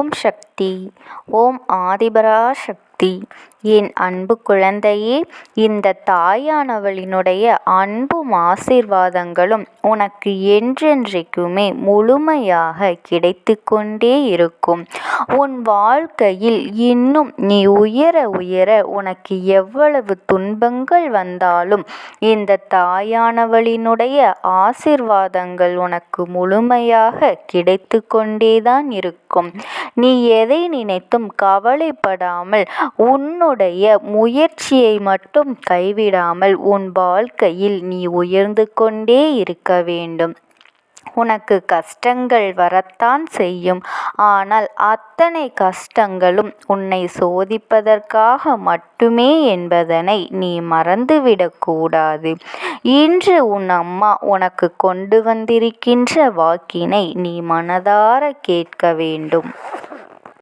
ஓம் சக்தி. ஓம் ஆதிபராசக்தி. என் அன்பு குழந்தையே, இந்த தாயானவளினுடைய அன்பும் ஆசீர்வாதங்களும் உனக்கு என்றென்றைக்குமே முழுமையாக கிடைத்து கொண்டே இருக்கும். உன் வாழ்க்கையில் இன்னும் நீ உயர உயர உனக்கு எவ்வளவு துன்பங்கள் வந்தாலும் இந்த தாயானவளினுடைய ஆசீர்வாதங்கள் உனக்கு முழுமையாக கிடைத்து கொண்டேதான் இருக்கும். நீ எதை நினைத்தும் கவலைப்படாமல் உன்னுடைய முயற்சியை மட்டும் கைவிடாமல் உன் வாழ்க்கையில் நீ உயர்ந்து கொண்டே இருக்க வேண்டும். உனக்கு கஷ்டங்கள் வரத்தான் செய்யும். ஆனால் அத்தனை கஷ்டங்களும் உன்னை சோதிப்பதற்காக மட்டுமே என்பதனை நீ மறந்துவிடக்கூடாது. இன்று உன் அம்மா உனக்கு கொண்டு வந்திருக்கின்ற வாக்கினை நீ மனதார கேட்க வேண்டும்.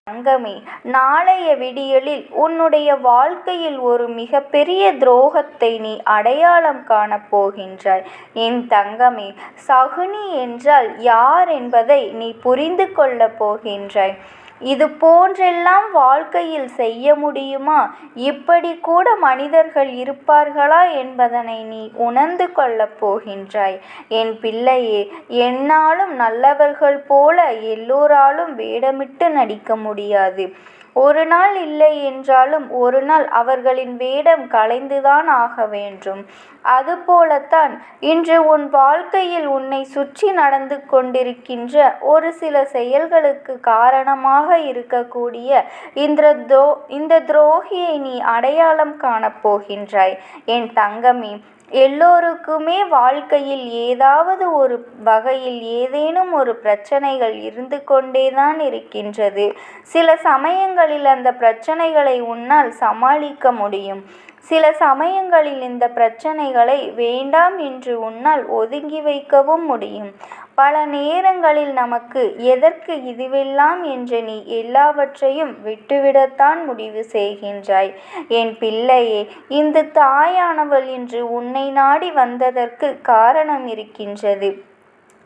தங்கமே, நாளைய விடியலில் உன்னுடைய வாழ்க்கையில் ஒரு மிகப்பெரிய துரோகத்தை நீ அடையாளம் காணப் போகின்றாய். என் தங்கமே, சகுனி என்றால் யார் என்பதை நீ புரிந்து கொள்ளப் போகின்றாய். இது போன்றெல்லாம் வாழ்க்கையில் செய்ய முடியுமா? இப்படி கூட மனிதர்கள் இருப்பார்களா என்பதனை நீ உணர்ந்து கொள்ளப் போகின்றாய். என் பிள்ளையே, என்னாலும் நல்லவர்கள் போல எல்லோராலும் வேடமிட்டு நடிக்க முடியாது. ஒரு நாள் இல்லை என்றாலும் ஒரு நாள் அவர்களின் வேடம் கலைந்துதான் ஆக வேண்டும். அதுபோலத்தான் இன்று உன் வாழ்க்கையில் உன்னை சுற்றி நடந்து கொண்டிருக்கின்ற ஒரு சில செயல்களுக்கு காரணமாக இருக்கக்கூடிய இந்த துரோகியை நீ அடையாளம் காணப் போகின்றாய். என் தங்கமே, எல்லோருக்குமே வாழ்க்கையில் ஏதாவது ஒரு வகையில் ஏதேனும் ஒரு பிரச்சனைகள் இருந்து கொண்டேதான் இருக்கின்றது. சில சமயங்களில் அந்த பிரச்சனைகளை உன்னால் சமாளிக்க முடியும். சில சமயங்களில் இந்த பிரச்சனைகளை வேண்டாம் என்று உன்னால் ஒதுங்கி வைக்கவும் முடியும். பல நேரங்களில் நமக்கு எதற்கு இதுவெல்லாம் என்று நீ எல்லாவற்றையும் விட்டுவிடத்தான் முடிவு செய்கின்றாய். என் பிள்ளையே, இந்த தாயானவள் இன்று உன்னை நாடி வந்ததற்கு காரணம் இருக்கின்றது.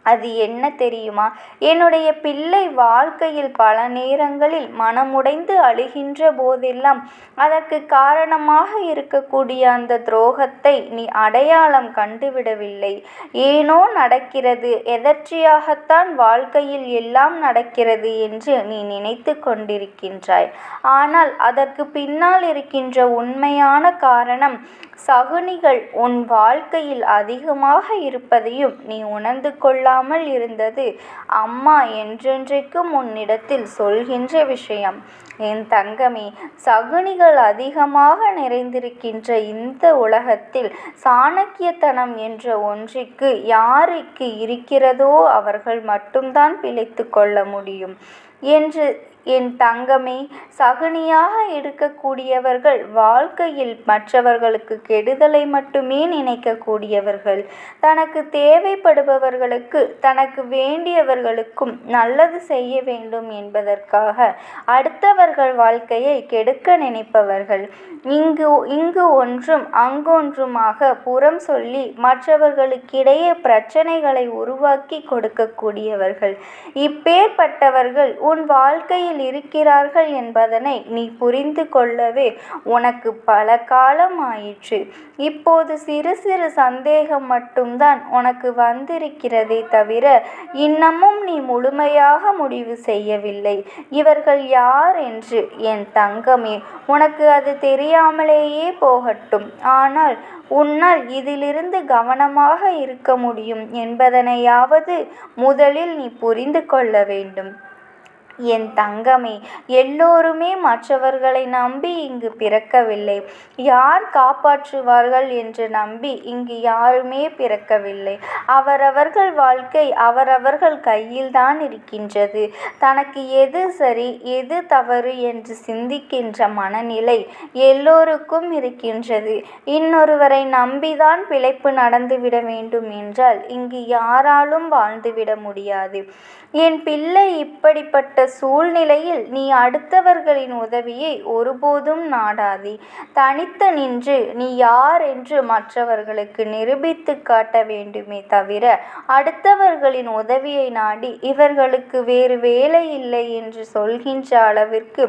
அது என்ன தெரியுமா? என்னுடைய பிள்ளை வாழ்க்கையில் பல நேரங்களில் மனமுடைந்து அழுகின்ற போதெல்லாம் அதற்கு காரணமாக இருக்கக்கூடிய அந்த துரோகத்தை நீ அடையாளம் கண்டுவிடவில்லை. ஏனோ நடக்கிறது, எதர்ச்சியாகத்தான் வாழ்க்கையில் எல்லாம் நடக்கிறது என்று நீ நினைத்து கொண்டிருக்கின்றாய். ஆனால் அதற்கு பின்னால் இருக்கின்ற உண்மையான காரணம் சகுனிகள் உன் வாழ்க்கையில் அதிகமாக இருப்பதையும் நீ உணர்ந்து கொள்ளாமல் இருந்தது அம்மா என்றென்றைக்கும் உன்னிடத்தில் சொல்கின்ற விஷயம். என் தங்கமே, சகுனிகள் அதிகமாக நிறைந்திருக்கின்ற இந்த உலகத்தில் சாணக்கியத்தனம் என்ற ஒன்றிற்கு யாருக்கு இருக்கிறதோ அவர்கள் மட்டும்தான் பிழைத்து கொள்ள முடியும் என்று என் தங்கமே, சகுனியாக இருக்கக்கூடியவர்கள் வாழ்க்கையில் மற்றவர்களுக்கு கெடுதலை மட்டுமே நினைக்கக்கூடியவர்கள். தனக்கு தேவைப்படுபவர்களுக்கு தனக்கு வேண்டியவர்களுக்கும் நல்லது செய்ய வேண்டும் என்பதற்காக அடுத்தவர்கள் வாழ்க்கையை கெடுக்க நினைப்பவர்கள். இங்கு ஒன்றும் அங்கொன்றுமாக புறம் சொல்லி மற்றவர்களுக்கிடையே பிரச்சனைகளை உருவாக்கி கொடுக்கக்கூடியவர்கள். இப்பேற்பட்டவர்கள் உன் வாழ்க்கையில் இருக்கிறார்கள் என்பதனை நீ புரிந்து கொள்ளவே உனக்கு பல காலம் ஆயிற்று. இப்போது சிறு சிறு சந்தேகம் மட்டும்தான் உனக்கு வந்திருக்கிறதே தவிர இன்னமும் நீ முழுமையாக முடிவு செய்யவில்லை. இவர்கள் யார் என்று. என் தங்கமே, உனக்கு அது தெரியாமலேயே போகட்டும். ஆனால் உன்னால் இதிலிருந்து கவனமாக இருக்க முடியும் என்பதனையாவது முதலில் நீ புரிந்து கொள்ள வேண்டும். என் தங்கமே, எல்லோருமே மற்றவர்களை நம்பி இங்கு பிறக்கவில்லை. யார் காப்பாற்றுவார்கள் என்று நம்பி இங்கு யாருமே பிறக்கவில்லை. அவரவர்கள் வாழ்க்கை அவரவர்கள் கையில்தான் இருக்கின்றது. தனக்கு எது சரி எது தவறு என்று சிந்திக்கின்ற மனநிலை எல்லோருக்கும் இருக்கின்றது. இன்னொருவரை நம்பிதான் பிழைப்பு நடந்துவிட வேண்டும் என்றால் இங்கு யாராலும் வாழ்ந்துவிட முடியாது. என் பிள்ளை, இப்படிப்பட்ட சூழ்நிலையில் நீ அடுத்தவர்களின் உதவியை ஒருபோதும் நாடாதே. தனித்து நின்று நீ யார் என்று மற்றவர்களுக்கு நிரூபித்துக் காட்ட வேண்டுமே தவிர, அடுத்தவர்களின் உதவியை நாடி இவர்களுக்கு வேறு வேலை இல்லை என்று சொல்கின்ற அளவிற்கு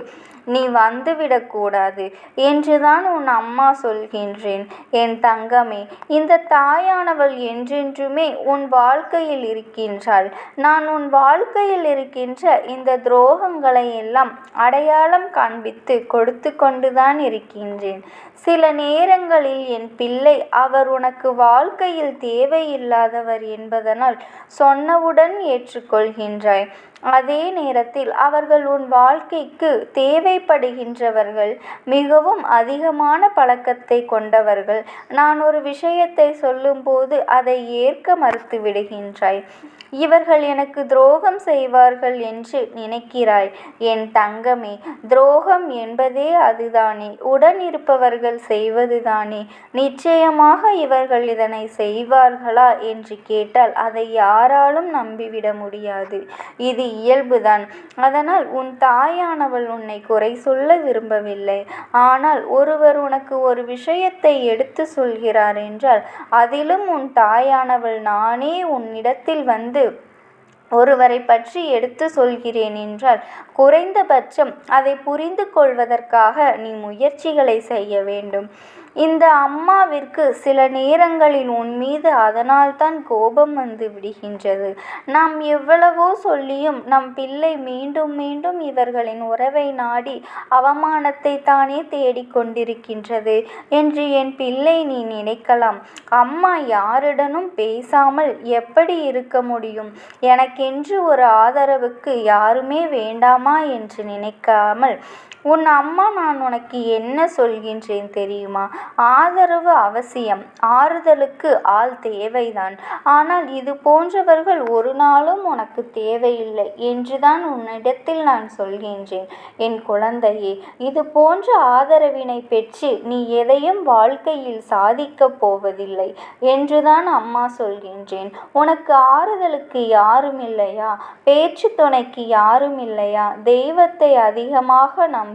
நீ வந்துவிடக்கூடாது என்றுதான் உன் அம்மா சொல்கின்றேன். என் தங்கமே, இந்த தாயானவள் என்றென்றுமே உன் வாழ்க்கையில் இருக்கின்றாள். நான் உன் வாழ்க்கையில் இருக்கின்ற இந்த துரோகங்களை எல்லாம் அடையாளம் காண்பித்து கொடுத்து கொண்டுதான் இருக்கின்றேன். சில நேரங்களில் என் பிள்ளை, அவர் உனக்கு வாழ்க்கையில் தேவையில்லாதவர் என்பதனால் சொன்னவுடன் ஏற்றுக்கொள்கின்றாய். அதே நேரத்தில் அவர்கள் உன் வாழ்க்கைக்கு தேவைப்படுகின்றவர்கள், மிகவும் அதிகமான பழக்கத்தை கொண்டவர்கள். நான் ஒரு விஷயத்தை சொல்லும்போது அதை ஏற்க மறுத்து விடுகின்றாய். இவர்கள் எனக்கு துரோகம் செய்வார்கள் என்று நினைக்கிறாய். என் தங்கமே, துரோகம் என்பதே அதுதானே, உடன் இருப்பவர்கள் செய்வதுதானே. நிச்சயமாக இவர்கள் இதனை செய்வார்களா என்று கேட்டால் அதை யாராலும் நம்பிவிட முடியாது. இது இயல்புதான். அதனால் உன் தாயானவள் உன்னை குறை சொல்ல விரும்பவில்லை. ஆனால் ஒருவர் உனக்கு ஒரு விஷயத்தை எடுத்து சொல்கிறார் என்றால், அதிலும் உன் தாயானவள் நானே உன்னிடத்தில் வந்து ஒருவரை பற்றி எடுத்து சொல்கிறேன் என்றால், குறைந்தபட்சம் அதை புரிந்து கொள்வதற்காக நீ முயற்சிகளை செய்ய வேண்டும். இந்த அம்மாவிற்கு சில நேரங்களில் உன் மீது அதனால்தான் கோபம் வந்து விடுகின்றது. நாம் எவ்வளவோ சொல்லியும் நம் பிள்ளை மீண்டும் மீண்டும் இவர்களின் உறவை நாடி அவமானத்தை தானே தேடிக்கொண்டிருக்கின்றது என்று என் பிள்ளை நீ நினைக்கலாம். அம்மா யாருடனும் பேசாமல் எப்படி இருக்க முடியும்? எனக்கென்று ஒரு ஆதரவுக்கு யாருமே வேண்டாமா என்று நினைக்காமல், உன் அம்மா நான் உனக்கு என்ன சொல்கின்றேன் தெரியுமா? ஆதரவு அவசியம், ஆறுதலுக்கு ஆள் தேவைதான். ஆனால் இது போன்றவர்கள் ஒரு நாளும் உனக்கு தேவையில்லை என்றுதான் உன்னிடத்தில் நான் சொல்கின்றேன். என் குழந்தையே, இது போன்ற ஆதரவினை பெற்று நீ எதையும் வாழ்க்கையில் சாதிக்கப் போவதில்லை என்றுதான் அம்மா சொல்கின்றேன். உனக்கு ஆறுதலுக்கு யாரும் இல்லையா? பேச்சு துணைக்கு யாரும் இல்லையா? தெய்வத்தை அதிகமாக நம்பு.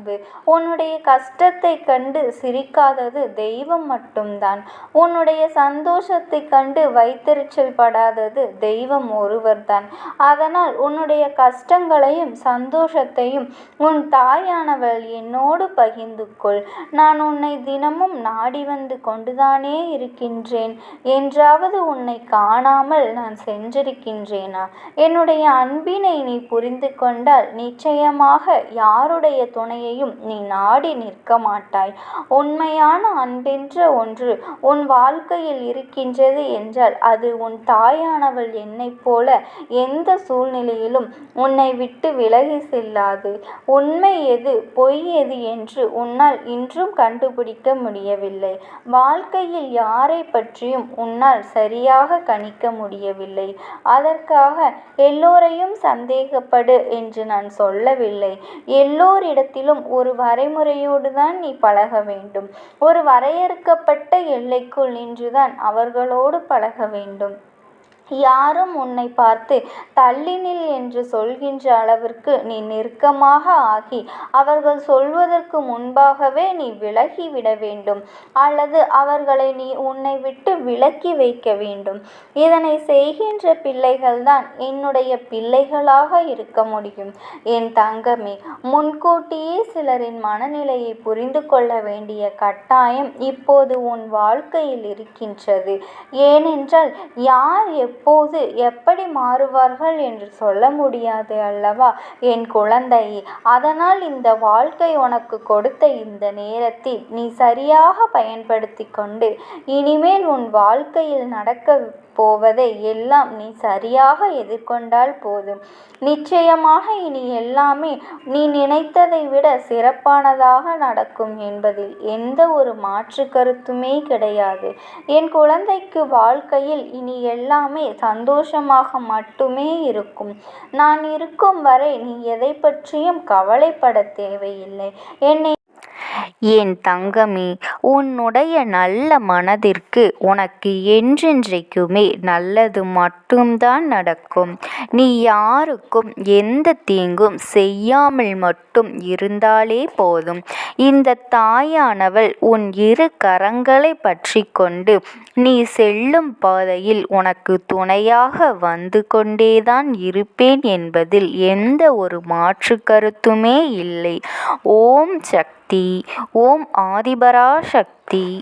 உன்னுடைய கஷ்டத்தை கண்டு சிரிக்காதது தெய்வம் மட்டும்தான். உன்னுடைய சந்தோஷத்தை கண்டு வைத்தறிச்சல் படாதது தெய்வம் ஒருவர்தான். அதனால் உன்னுடைய கஷ்டங்களையும் சந்தோஷத்தையும் உன் தாயானவள் என்னோடு பகிர்ந்து கொள். நான் உன்னை தினமும் நாடி வந்து கொண்டுதானே இருக்கின்றேன். என்றாவது உன்னை காணாமல் நான் சென்றிருக்கின்றேனா? என்னுடைய அன்பினை நீ புரிந்து கொண்டால் நிச்சயமாக யாருடைய துணையையும் நீ நாடி நிற்க மாட்டாய். உண்மையான அன்பென்ற ஒன்று உன் வாழ்க்கையில் இருக்கின்றது என்றால் அது உன் தாயானவள் என்னைப் போல எந்த சூழ்நிலையிலும் உன்னை விட்டு விலகி செல்லாது. உண்மை எது, பொய் எது என்று உன்னால் இன்றும் கண்டுபிடிக்க முடியவில்லை. வாழ்க்கையில் யாரை பற்றியும் உன்னால் சரியாக கணிக்க முடியவில்லை. அதற்காக எல்லோரையும் சந்தேகப்படு என்று நான் சொல்லவில்லை. எல்லோரிடத்திலும் ஒரு வரைமுறையோடு தான் நீ பழக வேண்டும். ஒரு வரையறுக்கப்பட்ட எல்லைக்குள் நின்றுதான் அவர்களோடு பழக வேண்டும். யாரும் உன்னை பார்த்து தள்ளி நில் என்று சொல்கின்ற அளவிற்கு நீ நெருக்கமாக ஆகி அவர்கள் சொல்வதற்கு முன்பாகவே நீ விலகி விட வேண்டும். அல்லது அவர்களை நீ உன்னை விட்டு விலக்கி வைக்க வேண்டும். இதனை செய்கின்ற பிள்ளைகள்தான் என்னுடைய பிள்ளைகளாக இருக்க முடியும். என் தங்கமே, முன்கூட்டியே சிலரின் மனநிலையை புரிந்து கொள்ள வேண்டிய கட்டாயம் இப்போது உன் வாழ்க்கையில் இருக்கின்றது. ஏனென்றால் யார் எப்போது எப்படி மாறுவார்கள் என்று சொல்ல முடியாது அல்லவா என் குழந்தையே? அதனால் இந்த வாழ்க்கை உனக்கு கொடுத்த இந்த நேரத்தில் நீ சரியாக பயன்படுத்தி கொண்டு இனிமேல் உன் வாழ்க்கையில் நடக்க போவதை எல்லாம் நீ சரியாக எதிர்கொண்டால் போதும். நிச்சயமாக இனி எல்லாமே நீ நினைத்ததை விட சிறப்பானதாக நடக்கும் என்பதில் எந்த ஒரு மாற்று கருத்துமே கிடையாது. என் குழந்தைக்கு வாழ்க்கையில் இனி எல்லாமே சந்தோஷமாக மட்டுமே இருக்கும். நான் இருக்கும் வரை நீ எதை பற்றியும் கவலைப்பட தேவையில்லை. என்னை என் தங்கமே, உன்னுடைய நல்ல மனதிற்கு உனக்கு என்றென்றைக்குமே நல்லது மட்டும்தான் நடக்கும். நீ யாருக்கும் எந்த தீங்கும் செய்யாமல் மட்டும் இருந்தாலே போதும். இந்த தாயானவள் உன் இரு கரங்களை பற்றி கொண்டு நீ செல்லும் பாதையில் உனக்கு துணையாக வந்து கொண்டேதான் இருப்பேன் என்பதில் எந்த ஒரு மாற்று கருத்துமே இல்லை. ஓம் சக்தி. ஓம் ஆதிபராசக்தி.